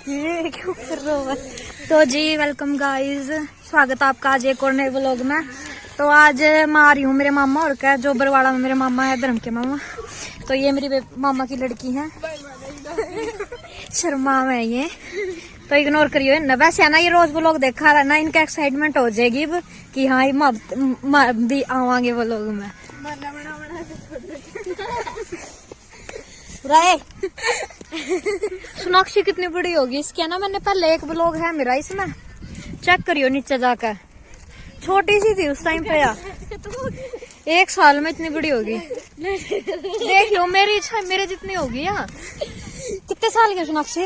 ये क्यों कर रहे हो? तो जी वेलकम गाइस, स्वागत है आपका आज एक और नए व्लॉग में। तो आज मैं आ रही हूँ मेरे मामा और क्या जो बरवाड़ा में मेरे मामा है, धर्म के मामा। तो ये मेरी मामा की लड़की है, शर्मा में ये, तो इग्नोर करियो ना। वैसे है ना, ये रोज व्लॉग देखा रहा ना, इनका एक्साइटमेंट हो जाएगी कि हाँ ये भी आवांगे व्लॉग में। सोनाक्षी कितनी बड़ी होगी इसकी ना, मैंने पहले एक व्लॉग है मेरा इसमें, चेक करियो नीचे जाकर। छोटी सी थी उस टाइम पे यार, 1 साल में इतनी बड़ी होगी। देखियो मेरी इच्छा मेरे जितनी होगी यार। कितने साल की सोनाक्षी?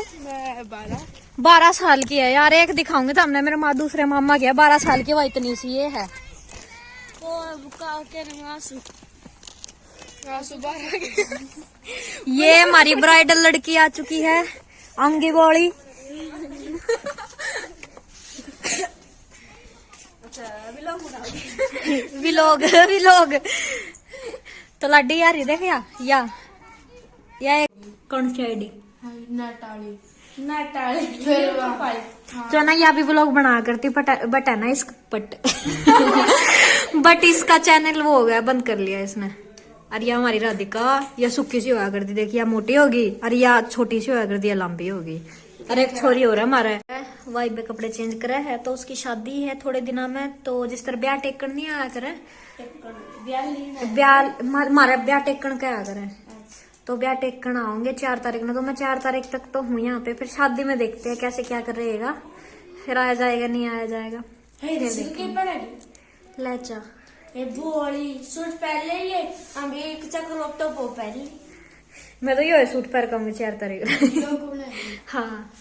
12 साल की है यार। एक दिखाऊंगी तो हमने मेरे माँ दूसरे मामा की 12 साल की, वो इतनी सी ये है। ये हमारी ब्राइडल लड़की आ चुकी है, आंगी बोली। विलोग तो लाडी यार देख या कौन सी आईडी? जो ना या भी व्लॉग बना करती बट है ना इस बट इसका चैनल वो हो गया, बंद कर लिया इसने। अरे या हमारी राधिका या सुक्की सी हुआ करती, देखिए या मोटी होगी, अरे या छोटी सी हुआ करती या लंबी होगी। अरे एक छोरी हो रहा है हमारा वाइब में कपड़े चेंज करे है, तो उसकी शादी है थोड़े दिनों में। तो जिस तरह ब्याह टेकन नहीं आया करे, हमारा ब्याह टेकन क्या आया करे, तो ब्याह टेकन आऊंगे 4 तारीख में। तो मैं 4 तारीख तक तो हूँ यहाँ पे, फिर शादी में देखते हैं कैसे क्या कर रहेगा, फिर आया जाएगा नहीं आया जाएगा। लेचा सूट पहले ये हम एक चक्कर लैपटॉप हो पहले। मैं तो ये सूट पहन कहूंगी 4 तारीख। हाँ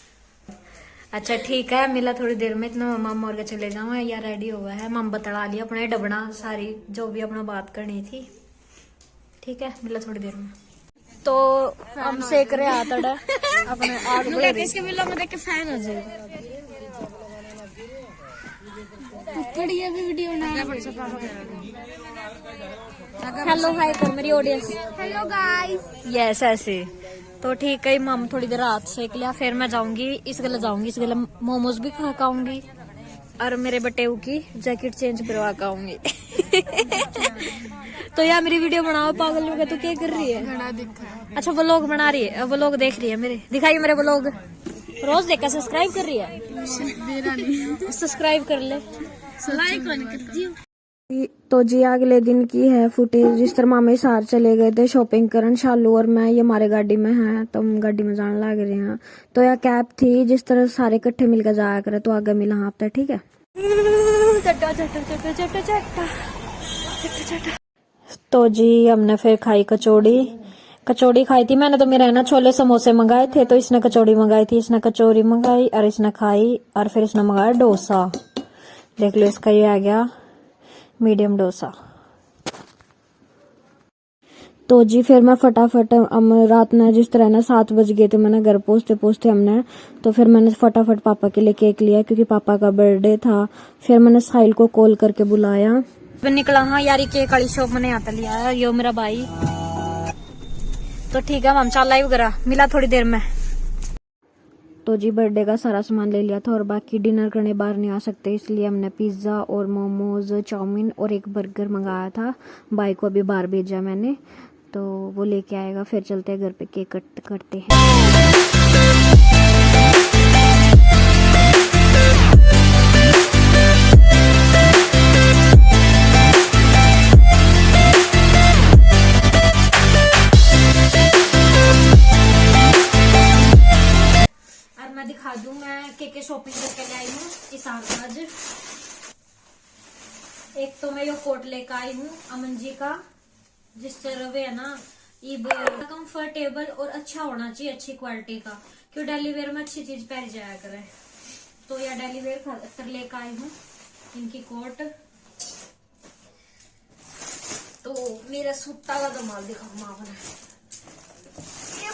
अच्छा ठीक है, मिला थोड़ी देर में। इतना मामा और के चले जाऊँ या रेडी हुआ है, माम बतला लिया अपने डबना सारी जो भी अपना बात करनी थी। ठीक है, मिला थोड़ी देर में। तो हम सेक रहे आतड़ा अपने आग में इसके मिला में देख के फैन हो जाएगा। बढ़िया भी वीडियो बना। हेलो हाय कर मेरी ऑडियंस। Hello guys. यस ऐसे तो ठीक है। माम थोड़ी देर रात सेक लिया, फिर मैं जाऊंगी इस गले मोमोज भी खा आऊंगी और मेरे बटेऊ की जैकेट चेंज करवा के आऊंगी। तो यार मेरी वीडियो बनाओ, पागल लोग। तू क्या कर रही है? अच्छा व्लॉग बना रही है, व्लॉग देख रही है मेरे। दिखाइए मेरे व्लॉग, रोज देखकर सब्सक्राइब कर रही है। सब्सक्राइब कर ले, लाइक करती हूँ। तो जी अगले दिन की है फुटेज। जिस तरह मामे सार चले गए थे शॉपिंग करन, शालू और मैं ये हमारे गाड़ी में हैं, तो हम गाड़ी में जाने लग रहे हैं। तो यह कैब थी, जिस तरह सारे इकट्ठे मिलकर जाया करे, तो आगे मिला हाँ पे। ठीक है, तो जी हमने फिर खाई कचौड़ी खाई थी मैंने। तो मेरे ना छोले समोसे मंगाए थे, तो इसने कचौड़ी मंगाई थी, इसने कचौड़ी मंगाई और इसने खाई, और फिर इसने मंगाया डोसा। देख लो इसका ये आ गया मीडियम डोसा। तो जी फिर मैं फटाफट रात में जिस तरह ना 7 बज गए थे, मैंने घर पहुंचते हमने। तो फिर मैंने फटाफट पापा के लिए केक लिया क्योंकि पापा का बर्थडे था। फिर मैंने साहिल को कॉल करके बुलाया, फिर निकला। हाँ यार केक वाली शॉप मैंने आता लिया, यो मेरा भाई। तो ठीक है हम चल लाइव करा, मिला थोड़ी देर में। तो जी बर्थडे का सारा सामान ले लिया था, और बाकी डिनर करने बाहर नहीं आ सकते, इसलिए हमने पिज्ज़ा और मोमोज, चाउमीन और एक बर्गर मंगाया था। भाई को अभी बाहर भेजा मैंने, तो वो लेके आएगा, फिर चलते हैं घर पे केक कट करते हैं। मैं दिखा दूं, मैं के शॉपिंग करके ले आई हूँ किसान आज। एक तो मैं ये कोट लेकर आई हूँ अमन जी का, जिस तरह वे है ना कंफर्टेबल और अच्छा होना चाहिए, अच्छी क्वालिटी का, क्यों डेली वेयर में अच्छी चीज पहन जाया करे। तो यह डेली वेयर खातर लेकर आई हूँ इनकी कोट। तो मेरा सूटा का कमाल दिखाऊंगा आपने, ये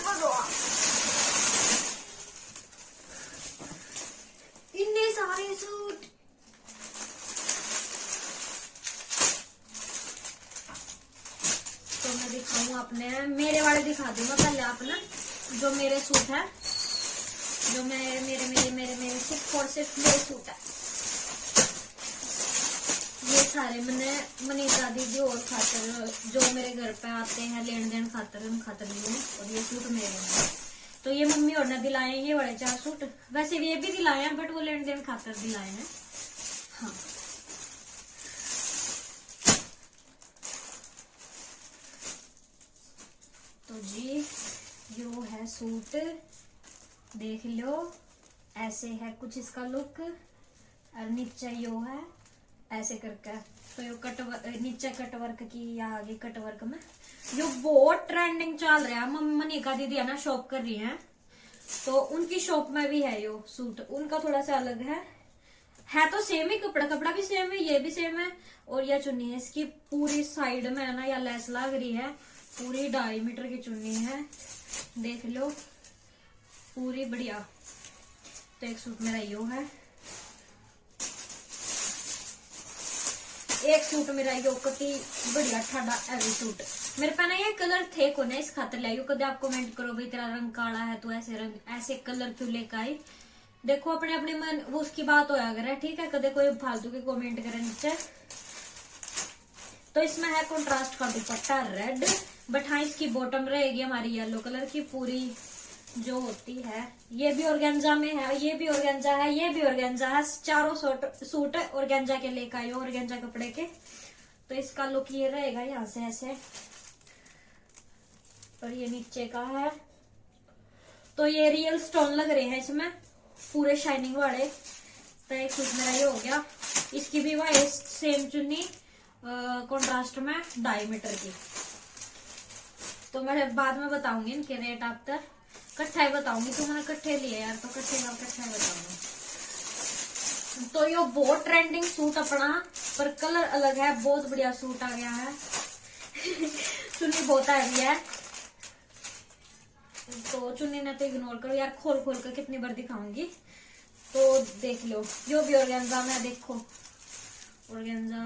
इतने सारे सूट। तो मैं दिखाऊं अपने, मेरे वाले दिखा दूंगा पहले अपना, जो मेरे सूट है जो मेरे सिर्फ और सिर्फ मेरे सूट है। ये सारे मैंने मनीषा दीदी और खातर जो मेरे घर पे आते हैं लेन देन खातर उन खातर लिए, और ये सूट मेरे हैं। तो ये मम्मी और ने दिलाए ये बड़े 4 सूट, वैसे ये भी दिलाए हैं बट वो लेन देन खातर दिलाए हैं। हाँ तो जी यो है सूट, देख लो ऐसे है कुछ इसका लुक, और नीचे यो है ऐसे करके। तो यो नीचे कट वर्क की या आगे कट वर्क में यो बहुत ट्रेंडिंग चल रहा है। मनिका दीदी है ना शॉप कर रही है, तो उनकी शॉप में भी है यो सूट। उनका थोड़ा सा अलग है तो सेम ही कपड़ा भी सेम है, ये भी सेम है। और यह चुन्नी है इसकी पूरी साइड में है ना या लेस लग रही है, पूरी 2.5 मीटर की चुन्नी है, देख लो पूरी बढ़िया। तो एक सूट मेरा यो है, एक सूट मेरा यो कति बढ़िया ठाडा हैवी सूट। मेरे पे ना ये कलर थे को ना इस खातर ले आयु। कदे आप कमेंट करो भाई तेरा रंग काला है तो ऐसे कलर क्यों लेकर आई। देखो अपने अपने मन वो उसकी बात होया करे, ठीक है। कदे कोई फालतू के कमेंट करे नीचे। तो इसमें है कंट्रास्ट का दुपट्टा रेड, बट हाँ इसकी बॉटम रहेगी हमारी येलो कलर की पूरी जो होती है। ये भी ऑर्गेन्जा में है, ये भी ऑर्गेन्जा है, ये भी ऑर्गेन्जा है। चारों सूट ऑर्गेन्जा के लेकर आए, ऑर्गेन्जा कपड़े के। तो इसका लुक ये रहेगा यहाँ से ऐसे, और ये नीचे का है। तो ये रियल स्टोन लग रहे हैं इसमें पूरे शाइनिंग वाले। तो एक सूट मेरा ये हो गया। इसकी भी वही सेम चुन्नी कॉन्ट्रास्ट में 2.5 मीटर की। तो मैं बाद में बताऊंगी इनके रेट, आप तक कट्ठा ही बताऊंगी। तो मैंने कट्ठे लिए यार, तो कट्ठे बताऊंगी। तो ये बहुत ट्रेंडिंग सूट अपना, पर कलर अलग है, बहुत बढ़िया सूट आ गया है। चुन्नी बहुत हैवी है, तो चुन्नी ने तो इग्नोर करो यार, खोल खोल कर कितनी बार दिखाऊंगी। तो देख लो जो भी ऑर्गेन्जा में, देखो ऑर्गेन्जा,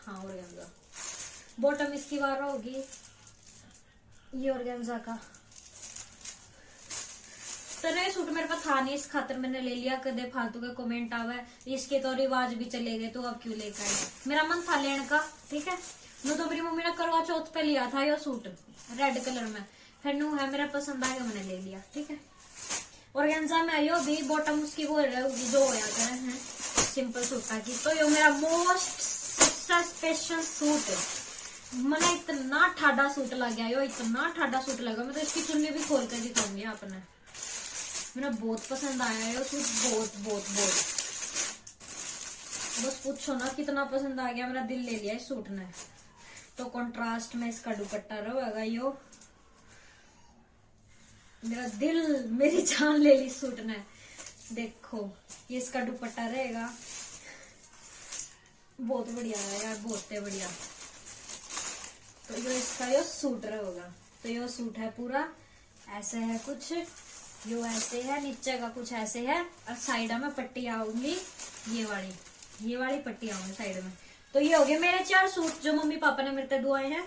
हाँ ऑर्गेन्जा। बॉटम इसकी बार होगी ये ऑर्गेन्जा का। तो नए सूट मेरे पास था नहीं, इस खातर मैंने ले लिया। कदे फालतू के कमेंट आवे इसके तो रिवाज भी चले गए, तो अब क्यों लेकर आए। मेरा मन था लेने का, ठीक है। नो तो मेरी मम्मी ने करवा चौथ पे लिया था ये सूट रेड कलर में, फिर नू है मेरा पसंद आएगा मैंने ले लिया, ठीक है। ऑर्गेन्जा में आयो भी बॉटम उसकी वो जो होया करे हैं सिंपल सूटा की। तो ये मेरा मोस्ट स्पेशल सूट है। मैंने इतना ठाडा सूट लग गया यो, इतना ठाडा सूट लगा। मैं तो इसकी चुन्नी भी खोल कर दिखाऊंगी आपने। मेरा बहुत पसंद आया है सूट, बहुत बहुत बहुत। बस पूछो ना कितना पसंद आ गया, मेरा दिल ले लिया इस सूट ने। तो कंट्रास्ट में इसका दुपट्टा रहेगा यो, मेरा दिल मेरी जान ले ली सूट ने। देखो ये इसका दुपट्टा रहेगा, बहुत बढ़िया है यार, बहुत बढ़िया। तो ये इसका यो सूट रहेगा। तो ये सूट है पूरा ऐसे है कुछ, यो ऐसे है, नीचे का कुछ ऐसे है, और साइड में पट्टी आऊंगी ये वाली पट्टी आऊंगी साइड में। तो ये हो गए मेरे 4 सूट जो मम्मी पापा ने मेरे दुआए हैं,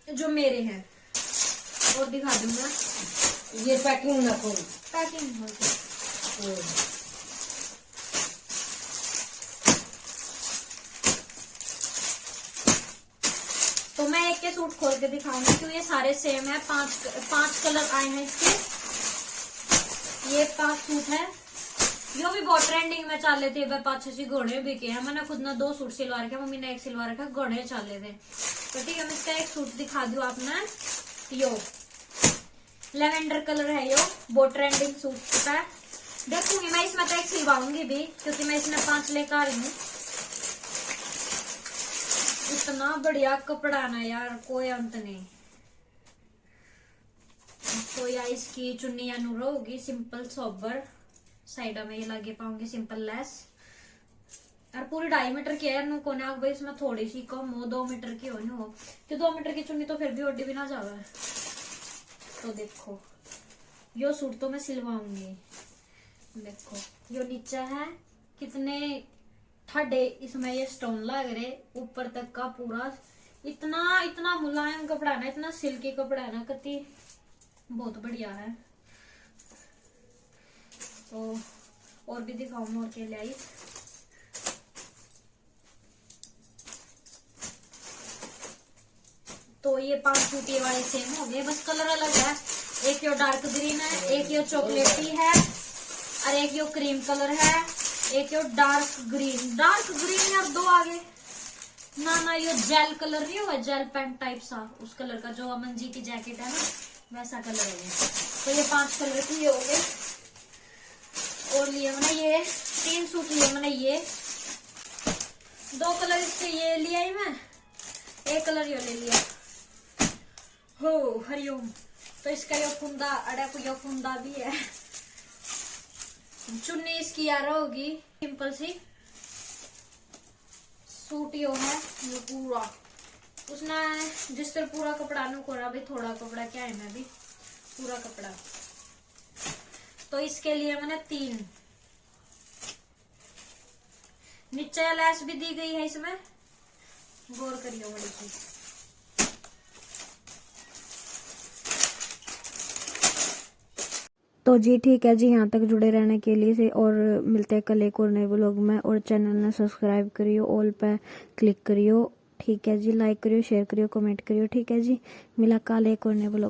जो मेरे हैं। और दिखा दूंगा ये पैकिंग ना खोल, पैकिंग तो मैं एक के सूट खोल के दिखाऊंगी क्योंकि ये सारे सेम है। 5 कलर आए हैं इसके। ये 5 सूट है, यो भी बहुत ट्रेंडिंग में चल रहे थे। 5-6 घोड़े बिके हैं। मैंने खुद ने 2 सूट सिलवा रखे, मम्मी ने 1 सिलवा रखा, घोड़े चल रहे थे। तो ठीक है मैं इसका एक सूट दिखा दूं आपने। यो लेवेंडर कलर है, यो बहुत ट्रेंडिंग सूट है। देखूंगी मैं इसमें तो एक सिलवाऊंगी भी, क्योंकि मैं इसमें 5 लेकर आ रही हूँ। इतना बढ़िया कपड़ा ना यार, कोई अंत नहीं। तो या इसकी चुन्नी अनूर होगी सिंपल सोबर, साइड में ये लगे पाऊंगी सिंपल लेस, और पूरी 2.5 मीटर की है। नु कोने भाई इसमें थोड़ी सी कम हो, 2 मीटर की हो, तो 2 मीटर की चुन्नी तो फिर भी ओडी भी ना जावे। तो देखो यो सूट तो मैं सिलवाऊंगी। देखो यो नीचे है, कितने ठाडे इसमें ये स्टोन लग रहे ऊपर तक का पूरा। इतना मुलायम कपड़ा है ना, इतना सिल्की कपड़ा है ना, कति बहुत बढ़िया है। तो और भी दिखाऊं मैं और के लिए आई। तो ये 5 सूट ये वाले सेम हो गए, बस कलर अलग है। एक यो डार्क ग्रीन है, एक यो चॉकलेटी है, और एक यो क्रीम कलर है, एक यो डार्क ग्रीन यार 2 आगे ना यो जेल कलर नहीं हुआ, जेल पेंट टाइप सा उस कलर का, जो अमन जी की जैकेट है ना वैसा कलर है ये। तो ये 5 कलर के हो गए। और लिए मैंने ये 3 सूट लिए मैंने, ये 2 कलर इसके ये लिया ही मैं, एक कलर ये ले लिया। हो हरिओम। तो इसका यो फुंदा अड़ा को यो फुंदा भी है। चुन्नी इसकी यार होगी सिंपल सी, सूट यो है ये पूरा, उसने जिस तरह पूरा कपड़ा नु कोरा भाई, थोड़ा कपड़ा क्या है मैं भी पूरा कपड़ा। तो इसके लिए मैंने 3 नीचे लैस भी दी गई है इसमें, गौर करियो बड़ी चीज। तो जी ठीक है जी, यहाँ तक जुड़े रहने के लिए से, और मिलते हैं कल एक और नए व्लॉग में। और चैनल ने सब्सक्राइब करियो, ऑल पे क्लिक करियो, ठीक है जी। लाइक करियो, शेयर करियो, कमेंट करियो, ठीक है जी। मिला कल एक और नए व्लॉग।